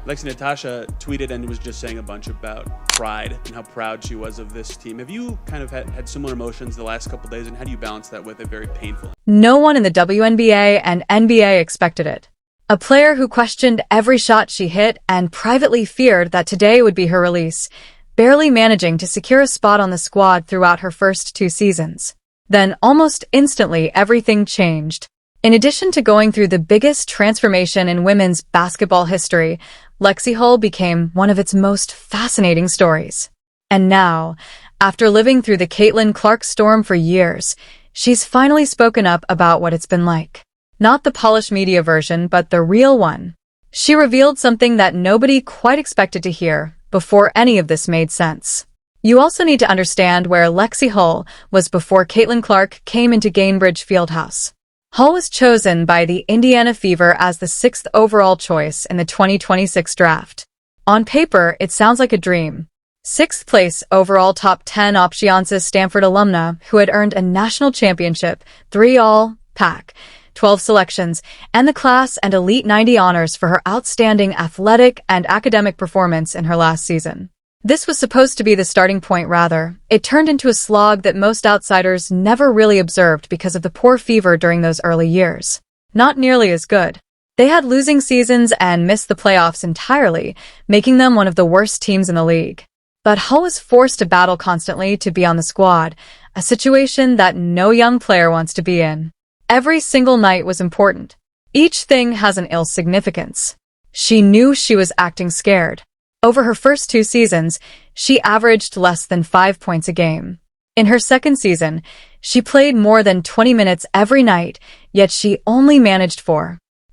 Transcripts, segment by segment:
Lexie Natasha tweeted and was just saying a bunch about pride and how proud she was of this team. Have you kind of had similar emotions the last couple days, and how do you balance that with a very painful? No one in the WNBA and NBA expected it. A player who questioned every shot she hit and privately feared that today would be her release, barely managing to secure a spot on the squad throughout her first 2 seasons. Then, almost instantly, everything changed. In addition to going through the biggest transformation in women's basketball history, Lexie Hull became one of its most fascinating stories. And now, after living through the Caitlin Clark storm for years, she's finally spoken up about what it's been like. Not the polished media version, but the real one. She revealed something that nobody quite expected to hear before any of this made sense. You also need to understand where Lexie Hull was before Caitlin Clark came into Gainbridge Fieldhouse. Hull was chosen by the Indiana Fever as the 6th overall choice in the 2026 draft. On paper, it sounds like a dream. 6th place overall top 10 Optionsis Stanford alumna who had earned a national championship, 3 All-Pac, 12 selections, and the Class and Elite 90 honors for her outstanding athletic and academic performance in her last season. This was supposed to be the starting point rather. It turned into a slog that most outsiders never really observed because of the poor Fever during those early years. Not nearly as good. They had losing seasons and missed the playoffs entirely, making them one of the worst teams in the league. But Hull was forced to battle constantly to be on the squad, a situation that no young player wants to be in. Every single night was important. Each thing has an ill significance. She knew she was acting scared. Over her first 2 seasons, she averaged less than 5 points a game. In her second season, she played more than 20 minutes every night, yet she only managed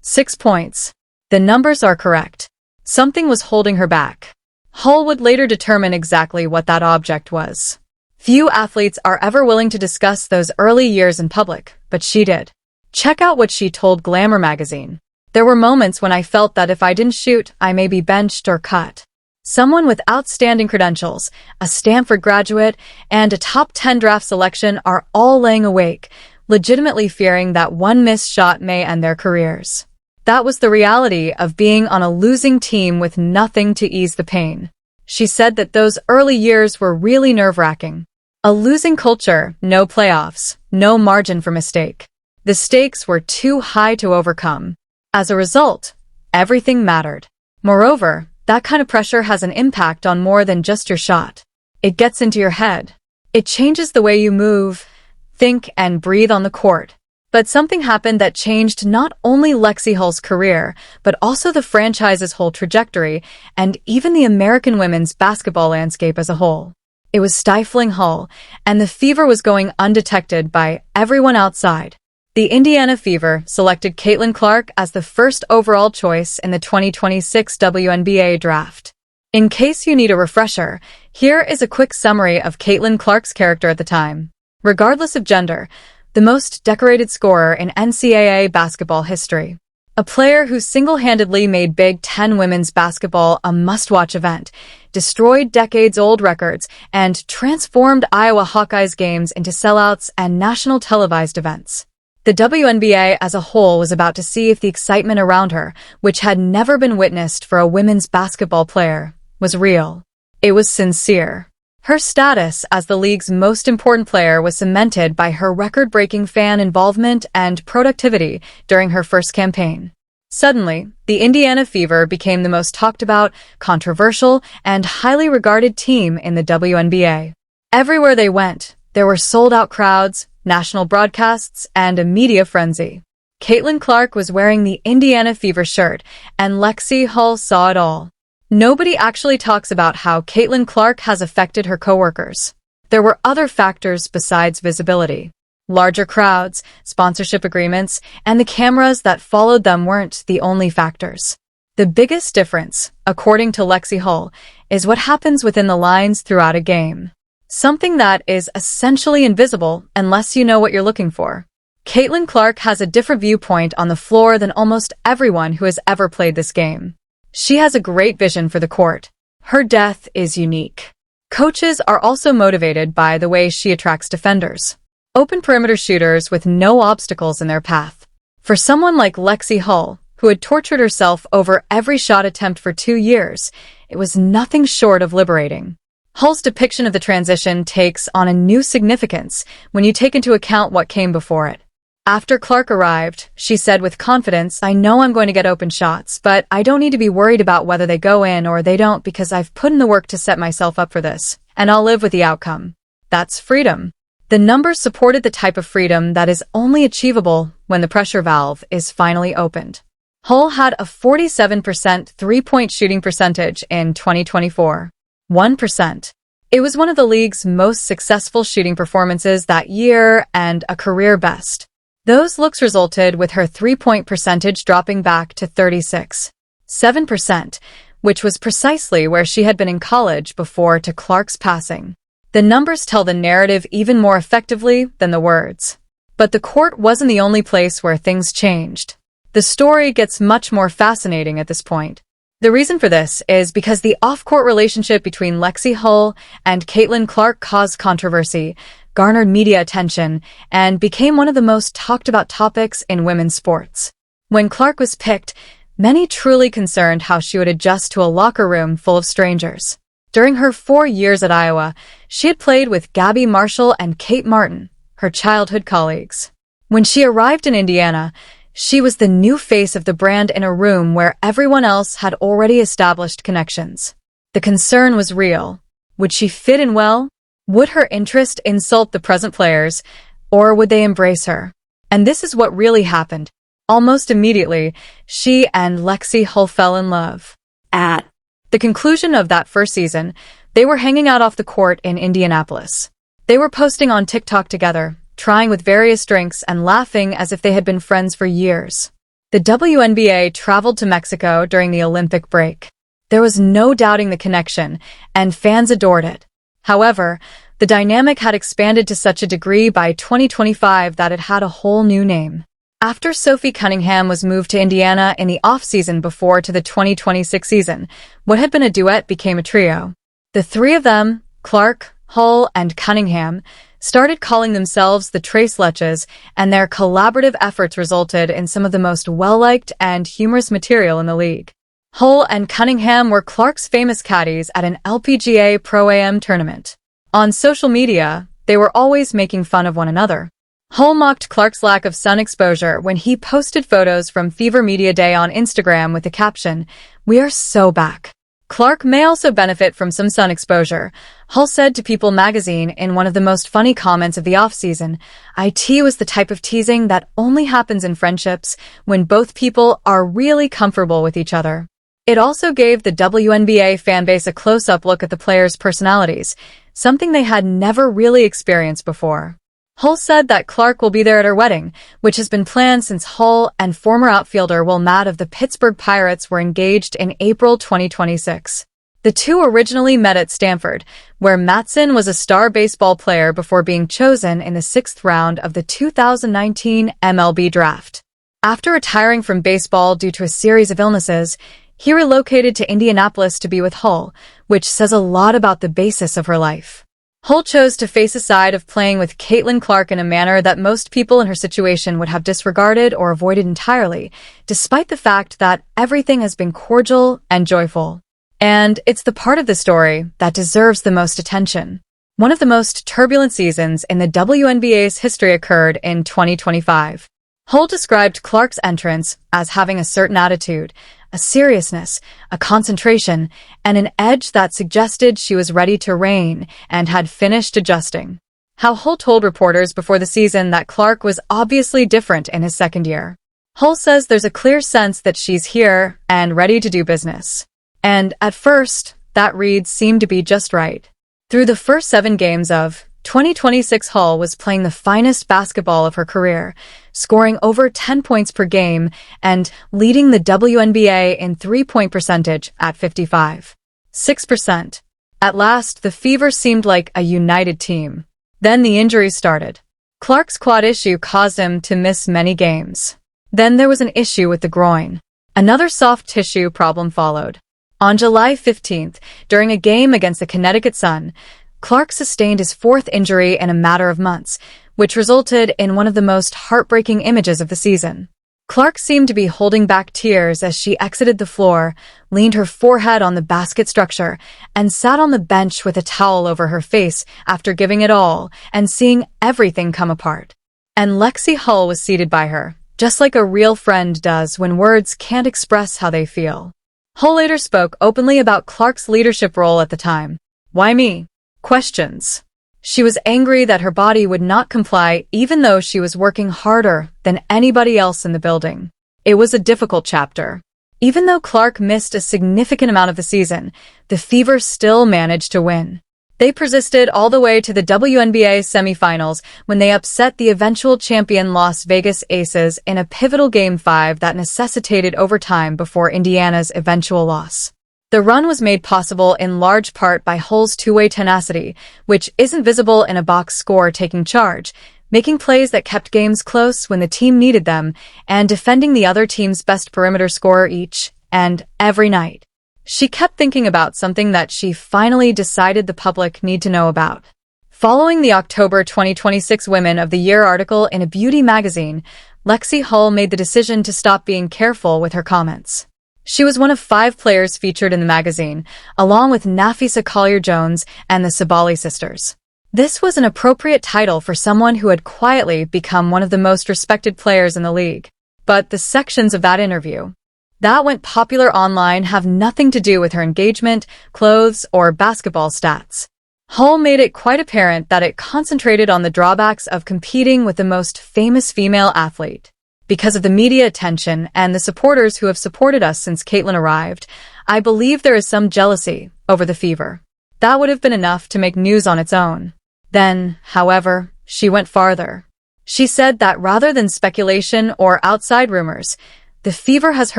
6 points. The numbers are correct. Something was holding her back. Hull would later determine exactly what that object was. Few athletes are ever willing to discuss those early years in public, but she did. Check out what she told Glamour magazine. There were moments when I felt that if I didn't shoot, I may be benched or cut. Someone with outstanding credentials, a Stanford graduate, and a top 10 draft selection are all laying awake, legitimately fearing that one missed shot may end their careers. That was the reality of being on a losing team with nothing to ease the pain. She said that those early years were really nerve-wracking. A losing culture, no playoffs, no margin for mistake. The stakes were too high to overcome. As a result, everything mattered. Moreover, that kind of pressure has an impact on more than just your shot. It gets into your head. It changes the way you move, think, and breathe on the court. But something happened that changed not only Lexie Hull's career, but also the franchise's whole trajectory, and even the American women's basketball landscape as a whole. It was stifling Hull, and the Fever was going undetected by everyone outside. The Indiana Fever selected Caitlin Clark as the 1st overall choice in the 2026 WNBA draft. In case you need a refresher, here is a quick summary of Caitlin Clark's character at the time. Regardless of gender, the most decorated scorer in NCAA basketball history. A player who single-handedly made Big Ten women's basketball a must-watch event, destroyed decades-old records, and transformed Iowa Hawkeyes games into sellouts and national televised events. The WNBA as a whole was about to see if the excitement around her, which had never been witnessed for a women's basketball player, was real. It was sincere. Her status as the league's most important player was cemented by her record-breaking fan involvement and productivity during her first campaign. Suddenly, the Indiana Fever became the most talked about, controversial, and highly regarded team in the WNBA. Everywhere they went, there were sold-out crowds, national broadcasts, and a media frenzy. Caitlin Clark was wearing the Indiana Fever shirt, and Lexie Hull saw it all. Nobody actually talks about how Caitlin Clark has affected her coworkers. There were other factors besides visibility. Larger crowds, sponsorship agreements, and the cameras that followed them weren't the only factors. The biggest difference, according to Lexie Hull, is what happens within the lines throughout a game. Something that is essentially invisible unless you know what you're looking for. Caitlin Clark has a different viewpoint on the floor than almost everyone who has ever played this game. She has a great vision for the court. Her depth is unique. Coaches are also motivated by the way she attracts defenders. Open perimeter shooters with no obstacles in their path. For someone like Lexie Hull, who had tortured herself over every shot attempt for 2 years. It was nothing short of liberating. Hull's depiction of the transition takes on a new significance when you take into account what came before it. After Clark arrived, she said with confidence, "I know I'm going to get open shots, but I don't need to be worried about whether they go in or they don't because I've put in the work to set myself up for this, and I'll live with the outcome." That's freedom. The numbers supported the type of freedom that is only achievable when the pressure valve is finally opened. Hull had a 47% three-point shooting percentage in 2024. 1%. It was one of the league's most successful shooting performances that year and a career best. Those looks resulted with her three-point percentage dropping back to 36.7%, which was precisely where she had been in college before to Clark's passing. The numbers tell the narrative even more effectively than the words. But the court wasn't the only place where things changed. The story gets much more fascinating at this point. The reason for this is because the off-court relationship between Lexie Hull and Caitlin Clark caused controversy, garnered media attention, and became one of the most talked-about topics in women's sports. When Clark was picked, many truly concerned how she would adjust to a locker room full of strangers. During her 4 years at Iowa, she had played with Gabby Marshall and Kate Martin, her childhood colleagues. When she arrived in Indiana, she was the new face of the brand in a room where everyone else had already established connections. The concern was real. Would she fit in well? Would her interest insult the present players, or would they embrace her? And this is what really happened. Almost immediately, she and Lexie Hull fell in love. At the conclusion of that first season, they were hanging out off the court in Indianapolis. They were posting on TikTok together, trying with various drinks and laughing as if they had been friends for years. The WNBA traveled to Mexico during the Olympic break. There was no doubting the connection, and fans adored it. However, the dynamic had expanded to such a degree by 2025 that it had a whole new name. After Sophie Cunningham was moved to Indiana in the off-season before to the 2026 season, what had been a duet became a trio. The three of them, Clark, Hull, and Cunningham, started calling themselves the Tres Leches, and their collaborative efforts resulted in some of the most well-liked and humorous material in the league. Hull and Cunningham were Clark's famous caddies at an LPGA Pro-Am tournament. On social media, they were always making fun of one another. Hull mocked Clark's lack of sun exposure when he posted photos from Fever Media Day on Instagram with the caption, "We are so back." Clark may also benefit from some sun exposure, Hull said to People magazine in one of the most funny comments of the offseason. "IT was the type of teasing that only happens in friendships when both people are really comfortable with each other." It also gave the WNBA fanbase a close-up look at the players' personalities, something they had never really experienced before. Hull said that Clark will be there at her wedding, which has been planned since Hull and former outfielder Will Matt of the Pittsburgh Pirates were engaged in April 2026. The two originally met at Stanford, where Mattson was a star baseball player before being chosen in the 6th round of the 2019 MLB draft. After retiring from baseball due to a series of illnesses, he relocated to Indianapolis to be with Hull, which says a lot about the basis of her life. Hull chose to face a side of playing with Caitlin Clark in a manner that most people in her situation would have disregarded or avoided entirely, despite the fact that everything has been cordial and joyful. And it's the part of the story that deserves the most attention. One of the most turbulent seasons in the WNBA's history occurred in 2025. Hull described Clark's entrance as having a certain attitude, a seriousness, a concentration, and an edge that suggested she was ready to reign and had finished adjusting. How Hull told reporters before the season that Clark was obviously different in his second year. Hull says there's a clear sense that she's here and ready to do business. And at first, that read seemed to be just right. Through the first 7 games of 2026, Hull was playing the finest basketball of her career, scoring over 10 points per game and leading the WNBA in three-point percentage at 55.6%. At last, the Fever seemed like a united team. Then the injuries started. Clark's quad issue caused him to miss many games. Then there was an issue with the groin. Another soft tissue problem followed. On July 15th, during a game against the Connecticut Sun, Clark sustained his 4th injury in a matter of months, which resulted in one of the most heartbreaking images of the season. Clark seemed to be holding back tears as she exited the floor, leaned her forehead on the basket structure, and sat on the bench with a towel over her face after giving it all and seeing everything come apart. And Lexie Hull was seated by her, just like a real friend does when words can't express how they feel. Hull later spoke openly about Clark's leadership role at the time. "Why me?" questions. She was angry that her body would not comply even though she was working harder than anybody else in the building. It was a difficult chapter. Even though Clark missed a significant amount of the season, the Fever still managed to win. They persisted all the way to the WNBA semifinals when they upset the eventual champion Las Vegas Aces in a pivotal Game 5 that necessitated overtime before Indiana's eventual loss. The run was made possible in large part by Hull's two-way tenacity, which isn't visible in a box score taking charge, making plays that kept games close when the team needed them, and defending the other team's best perimeter scorer each and every night. She kept thinking about something that she finally decided the public need to know about. Following the October 2026 Women of the Year article in a beauty magazine, Lexie Hull made the decision to stop being careful with her comments. She was one of 5 players featured in the magazine, along with Nafisa Collier-Jones and the Sabali sisters. This was an appropriate title for someone who had quietly become one of the most respected players in the league. But the sections of that interview that went popular online have nothing to do with her engagement, clothes, or basketball stats. Hull made it quite apparent that it concentrated on the drawbacks of competing with the most famous female athlete. Because of the media attention and the supporters who have supported us since Caitlin arrived, I believe there is some jealousy over the Fever. That would have been enough to make news on its own. Then, however, she went farther. She said that rather than speculation or outside rumors, the Fever has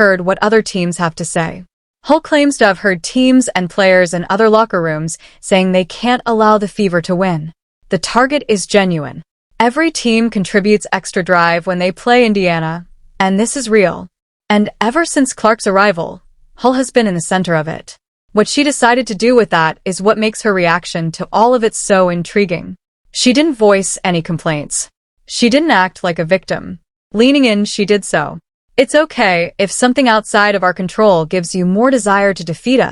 heard what other teams have to say. Hull claims to have heard teams and players in other locker rooms saying they can't allow the Fever to win. The target is genuine. Every team contributes extra drive when they play Indiana, and this is real. And ever since Clark's arrival, Hull has been in the center of it. What she decided to do with that is what makes her reaction to all of it so intriguing. She didn't voice any complaints. She didn't act like a victim. Leaning in, she did so. It's okay if something outside of our control gives you more desire to defeat us.